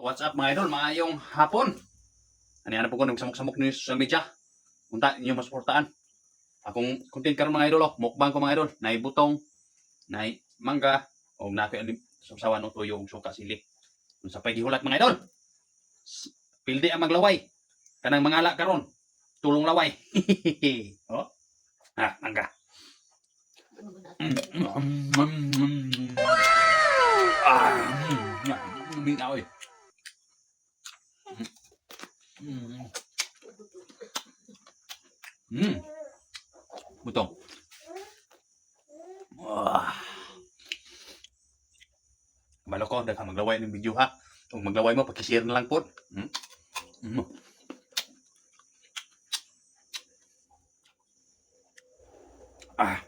What's up mga idol? Maayong hapon. Ano po ko nagsamok-samok ninyo sa social media. Punta ninyo masuportaan. Akong content karon mga idol, mukbang ko mga idol. Nay butong, nay mangga, o nakoy alim sawan o tuyo ug suka sili. Unsa pay gihulat mga idol? Pildi ang maglaway. Kanang mangala karon. Tulong laway. Oh. Ah, mangga. Mingaw eh. Butong. Balo ko, daghang maglaway ng video ha. Kung maglaway mo, pakishare na lang po. Ah.